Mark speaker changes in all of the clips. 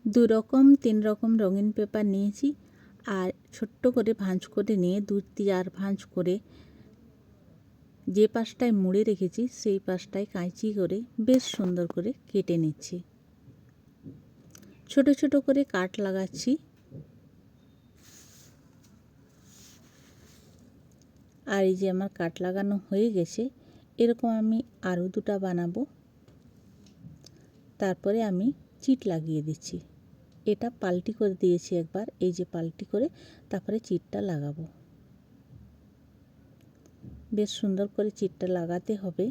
Speaker 1: দু রকম 3 রকম রঙিন পেপার নিয়েছি আর ছোট্ট করে ভাঁজ করে নিয়ে 2-4 ভাঁজ করে যে পাশটায় মুড়ে রেখেছি সেই পাশটায় কাঁচি করে বেশ সুন্দর করে কেটে নিচ্ছি। ছোট ছোট করে কাট লাগাচ্ছি। আর এই যে আমার কাট লাগানো হয়ে গেছে, এরকম আমি আরও দুটো বানাবো। তারপরে আমি চিট লাগিয়ে দিচ্ছি। এটা পাল্টি করে দিয়েছি একবার, এই যে পাল্টি করে তারপরে চিটটা লাগাবো। বেশ সুন্দর করে চিটটা লাগাতে হবে।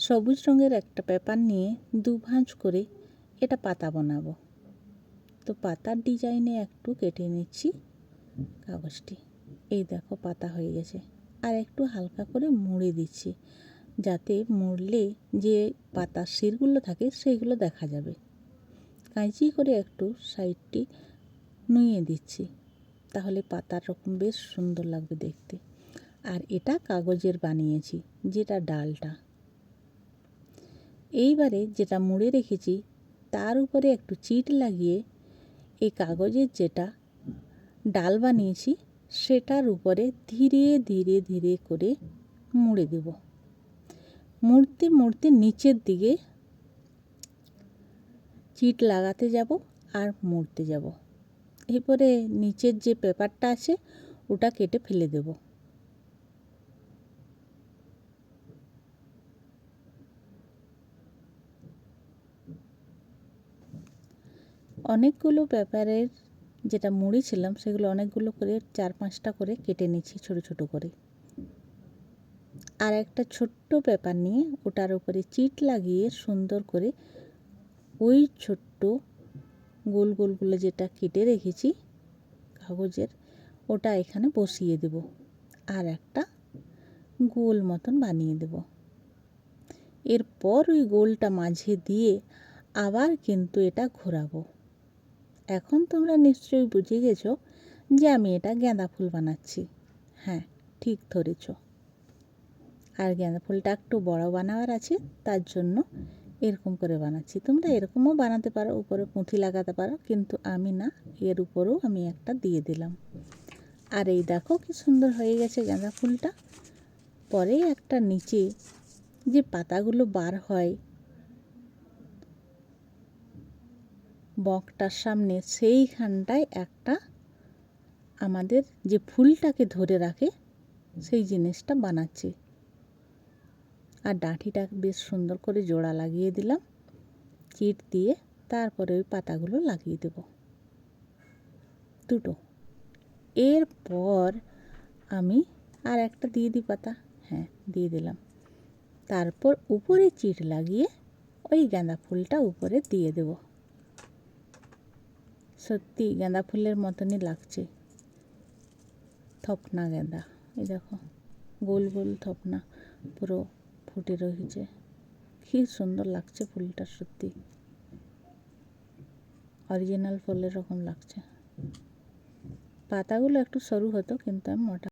Speaker 1: সবুজ রঙের একটা পেপার নিয়ে দু ভাঁজ করে এটা পাতা বানাবো। তো পাতার ডিজাইনে একটু কেটে নিচ্ছি কাগজটি। এই দেখো পাতা হয়ে গেছে। আর একটু হালকা করে মুড়ে দিচ্ছি, যাতে মুড়লে যে পাতার শিরগুলো থাকে সেইগুলো দেখা যাবে। কাঁচি করে একটু সাইডটি নুয়ে দিচ্ছি, তাহলে পাতার রকম বেশ সুন্দর লাগবে দেখতে। আর এটা কাগজের বানিয়েছি, যেটা ডালটা। এইবারে যেটা মুড়ে রেখেছি তার উপরে একটু চিট লাগিয়ে এই কাগজের যেটা ডাল বানিয়েছি সেটার উপরে ধীরে ধীরে ধীরে করে মুড়ে দেব। মুড়তে মুড়তে নিচের দিকে চিট লাগাতে যাব আর মুড়তে যাব। এরপরে নিচের যে পেপারটা আছে ওটা কেটে ফেলে দেব। অনেকগুলো পেপারের যেটা মুড়েছিলাম সেগুলো অনেকগুলো করে 4-5টা করে কেটে নিচ্ছি ছোট ছোট করে। আর একটা ছোট্ট পেপার নিয়ে ওটার উপরে চিট লাগিয়ে সুন্দর করে ওই ছোট্ট গোল গোলগুলো যেটা কেটে রেখেছি কাগজের ওটা এখানে বসিয়ে দেব। আর একটা গোল মতন বানিয়ে দেব। এরপর ওই গোলটা মাঝে দিয়ে আবার কিন্তু এটা ঘোরাবো। এখন তোমরা নিশ্চয়ই বুঝে গেছো যে আমি এটা গাঁদা ফুল বানাচ্ছি। হ্যাঁ, ঠিক ধরেছ। আর গাঁদা ফুলটা একটু বড় বানাবার আছে, তার জন্য এরকম করে বানাচ্ছি। তোমরা এরকমও বানাতে পারো, উপরে পুঁথি লাগাতে পারো, কিন্তু আমি না, এর উপরেও আমি একটা দিয়ে দিলাম। আর এই দেখো কি সুন্দর হয়ে গেছে গাঁদা ফুলটা। পরে একটা নিচে যে পাতাগুলো বার হয় বকটার সামনে, সেইখানটায় একটা আমাদের যে ফুলটাকে ধরে রাখে সেই জিনিসটা বানাচ্ছি। আর ডাঁটিটা বেশ সুন্দর করে জোড়া লাগিয়ে দিলাম চিট দিয়ে। তারপরে ওই পাতাগুলো লাগিয়ে দেব দুটো। এরপর আমি আর একটা দিয়ে দিই পাতা। হ্যাঁ, দিয়ে দিলাম। তারপর উপরে চিট লাগিয়ে ওই গাঁদা ফুলটা উপরে দিয়ে দেব। সত্যি গাঁদা ফুলের মতনই লাগছে। থপনা গাঁদা, এই দেখো গোল গোল থপনা পুরো ফুটে রয়েছে। কি সুন্দর লাগছে ফুলটা, সত্যি অরিজিনাল ফুলের রকম লাগছে। পাতাগুলো একটু সরু হতো, কিন্তু আমি মোটা